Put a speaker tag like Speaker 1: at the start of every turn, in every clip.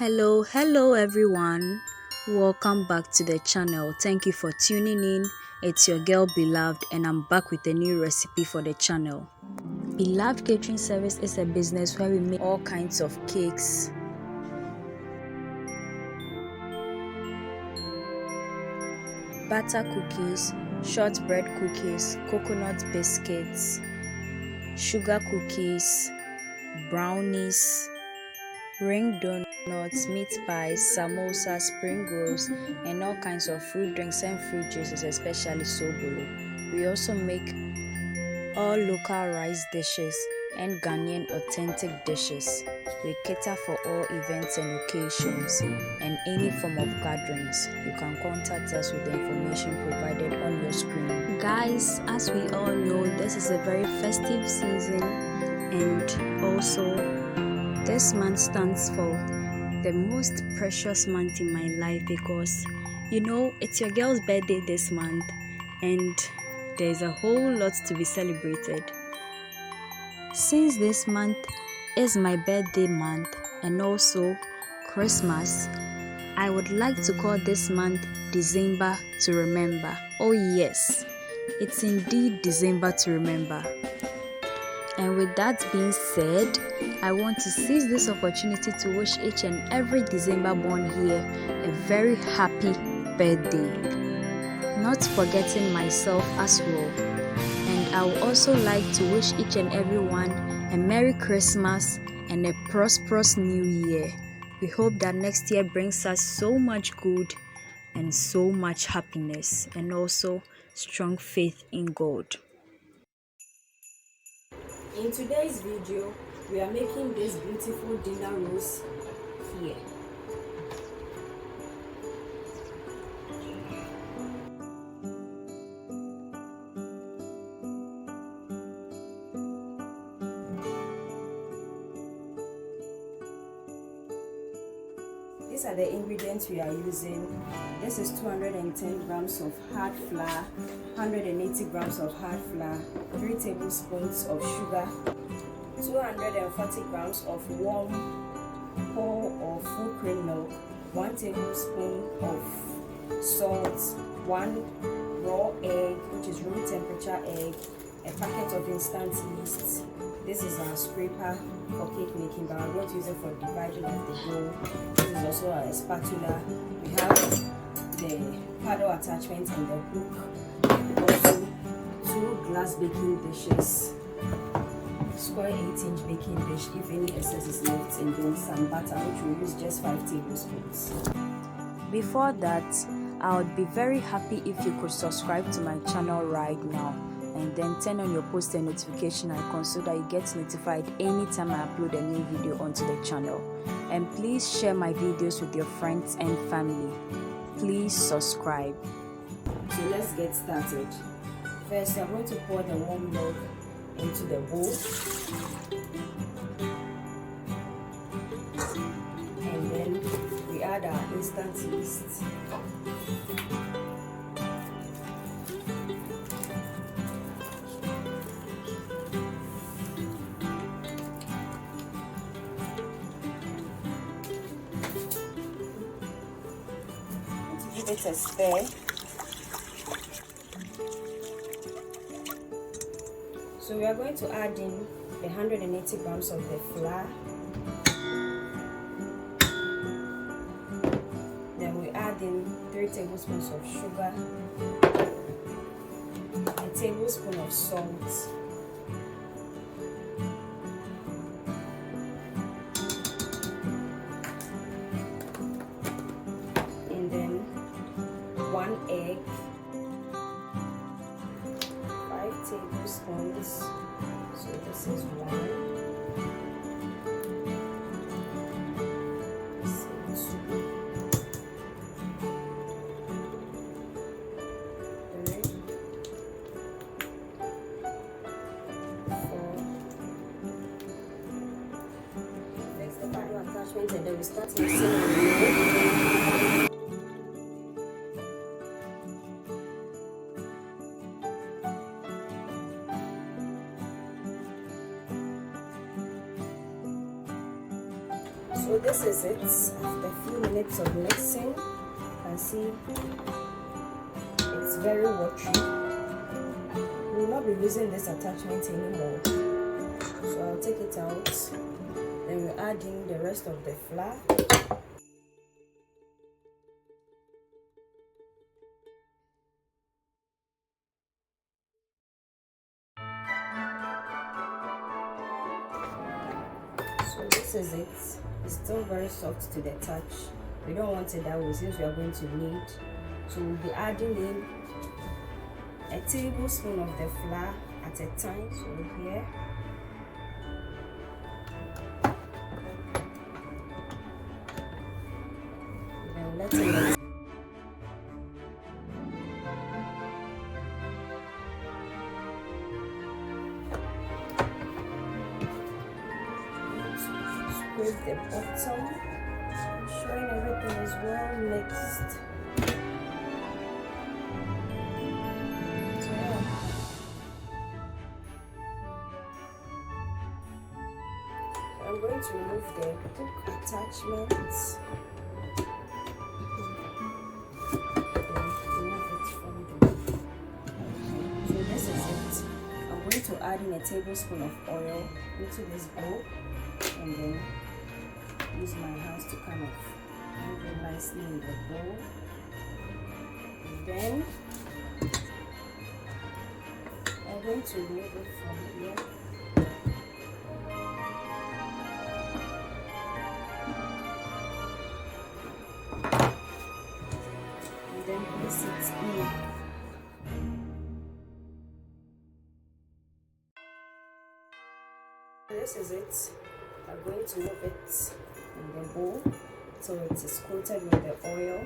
Speaker 1: Hello everyone. Welcome back to the channel. Thank you for tuning in. It's your girl Beloved and I'm back with a new recipe for the channel. Beloved Catering Service is a business where we make all kinds of cakes, butter cookies, shortbread cookies, coconut biscuits, sugar cookies, brownies, ring donuts, meat pies, samosa, spring rolls, and all kinds of fruit drinks and fruit juices, especially sobolo. We also make all local rice dishes and Ghanaian authentic dishes. We cater for all events and occasions and any form of gatherings. You can contact us with the information provided on your screen. Guys, as we all know, this is a very festive season, and also this month stands for the most precious month in my life because it's your girl's birthday this month and there's a whole lot to be celebrated. Since this month is my birthday month and also Christmas, I would like to call this month December to remember. Oh yes, it's indeed December to remember. And with that being said, I want to seize this opportunity to wish each and every December born here a very happy birthday. Not forgetting myself as well. And I would also like to wish each and everyone a Merry Christmas and a prosperous New Year. We hope that next year brings us so much good and so much happiness and also strong faith in God. In today's video, we are making this beautiful dinner roast here. These are the ingredients we are using. This is 210 grams of hard flour, 180 grams of hard flour, 3 tablespoons of sugar, 240 grams of warm whole or full cream milk, 1 tablespoon of salt, 1 raw egg, which is room temperature egg, a packet of instant yeast. This is our scraper for cake making, but I'm going to use it for dividing of the dough. This is also a spatula. We have the paddle attachment and the hook. Also 2 glass baking dishes, square 8-inch baking dish if any excess is left, and then some butter, which we use just 5 tablespoons. Before that, I would be very happy if you could subscribe to my channel right now and then turn on your post and notification icon so that you get notified anytime I upload a new video onto the channel. And please share my videos with your friends and family. Please subscribe. So let's get started. First, I'm going to pour the warm milk into the bowl. And then we add our instant yeast. Give it a stir. So we are going to add in the 180 grams of the flour. Then we add in 3 tablespoons of sugar, a tablespoon of salt, and then 1 egg, 5 tablespoons. So this is 1. This is 2. 3. 4. Fix the paddle attachment and then we start mixing it. So this this is it. After a few minutes of mixing, you can see it's very watery. We will not be using this attachment anymore. So I'll take it out. Then we'll add in the rest of the flour. So this is it. It's still very soft to the touch. We don't want it that way since we are going to knead. So we'll be adding in a tablespoon of the flour at a time. So here. Then let it scrape the bottom, ensuring everything is well mixed. I'm going to remove the hook attachments. So this is it. I'm going to add in a tablespoon of oil into this bowl and then use my hands to kind of move it nicely in the bowl. And then I'm going to remove it from here. And then place it in. This is it. I'm going to move it in the bowl so it is coated with the oil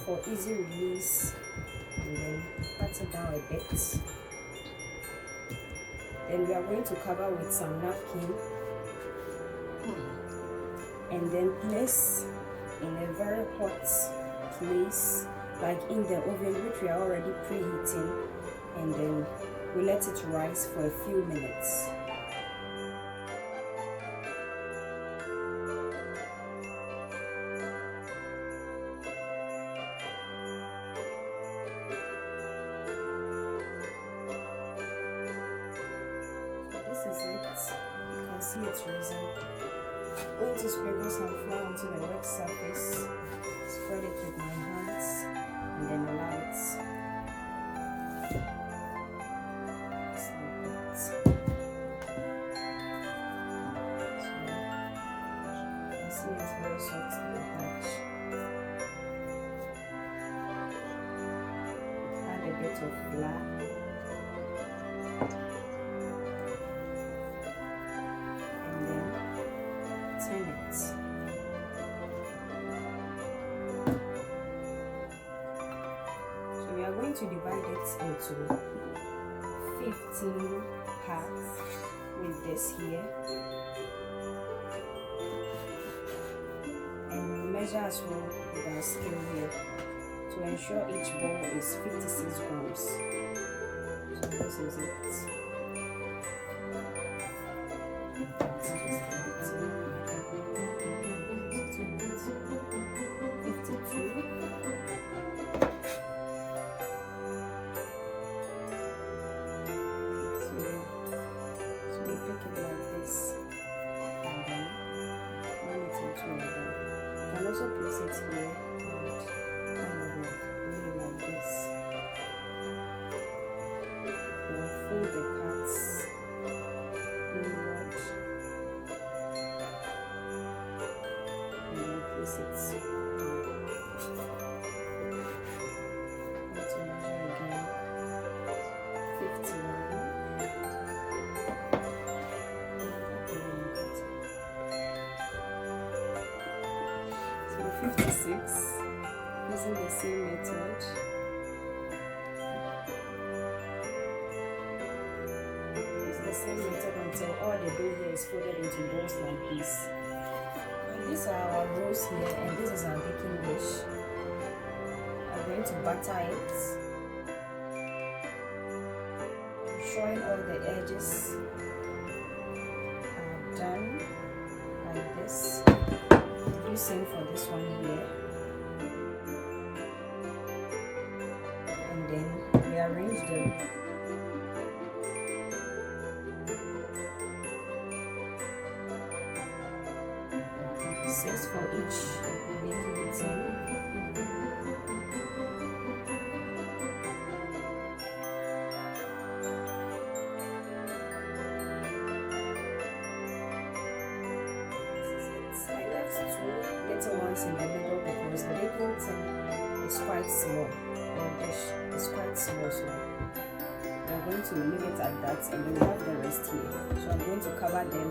Speaker 1: for easy release, and then pat it down a bit. Then we are going to cover with some napkin and then place in a very hot place, like in the oven, which we are already preheating, and then we let it rise for a few minutes. This is it. You can see it's risen. I'm going to sprinkle some flour onto the wet surface, spread it with my hands, and then allow it. Just like that. So you can see it's very soft to the touch. Add a bit of flour. We are going to divide it into 15 parts with this here, and measure as well with our scale here to ensure each bowl is 56 grams. So this is it. You can also place it here and kind of like really like this. We'll fold the parts inward and then place it. Going to measure again. 51. 56, using the same method. Use the same method until all the dough here is folded into balls like this. And these are our rolls here, and this is our baking dish. I'm going to butter it, ensuring all the edges are done like this. same for this one here. And then rearrange them. Six for each baking tin. Little ones in the middle because the baking tin is quite small. The dish is quite small, so we're going to leave it at that, and then we have the rest here. So I'm going to cover them,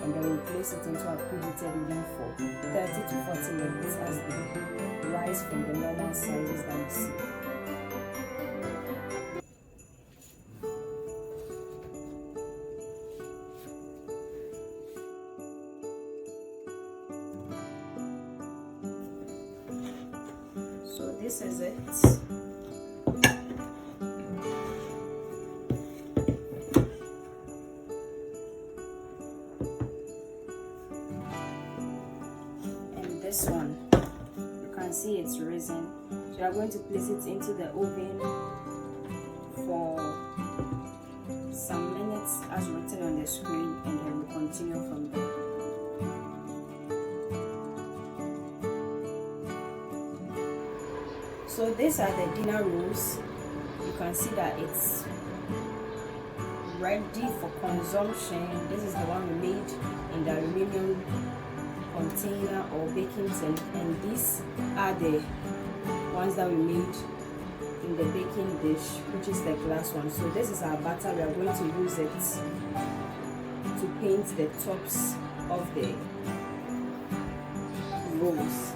Speaker 1: and then we'll place it into a preheated oven for 30 to 40 minutes as they rise from the normal sizes that you see. So this is it. And this one, you can see it's risen. So you are going to place it into the oven for some minutes as written on the screen, and then we'll continue from there. So these are the dinner rolls. You can see that it's ready for consumption. This is the one we made in the aluminum container or baking tin, and these are the ones that we made in the baking dish, which is the glass one. So this is our batter. We are going to use it to paint the tops of the rolls.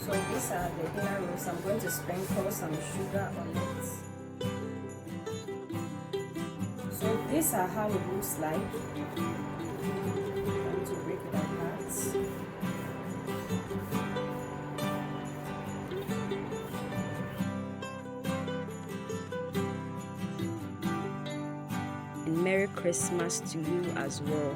Speaker 1: So these are the dinner rolls. I'm going to sprinkle some sugar on it. So these are how it looks like. I'm going to break it apart. And Merry Christmas to you as well.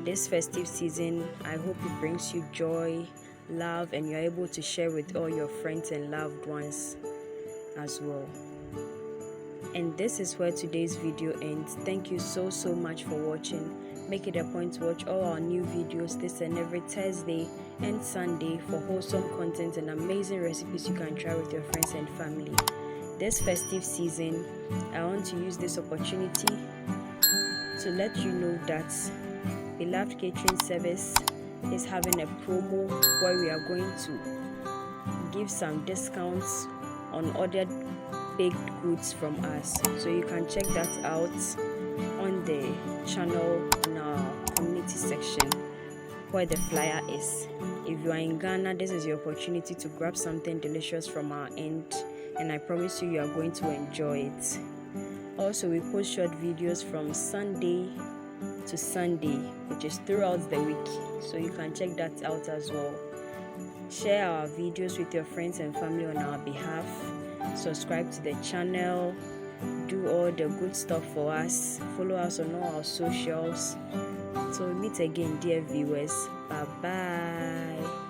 Speaker 1: This festive season, I hope it brings you joy, love, and you're able to share with all your friends and loved ones as well. And this is where today's video ends. Thank you so much for watching. Make it a point to watch all our new videos this and every Thursday and Sunday for wholesome content and amazing recipes you can try with your friends and family. This festive season, I want to use this opportunity to let you know that Beloved Catering Service is having a promo where we are going to give some discounts on ordered baked goods from us. So you can check that out on the channel in our community section where the flyer is. If you are in Ghana, this is your opportunity to grab something delicious from our end, and I promise you are going to enjoy it. Also, we post short videos from Sunday to Sunday, which is throughout the week, so you can check that out as well. Share our videos with your friends and family on our behalf. Subscribe to the channel, do all the good stuff for us, follow us on all our socials. So we meet again, dear viewers. Bye bye.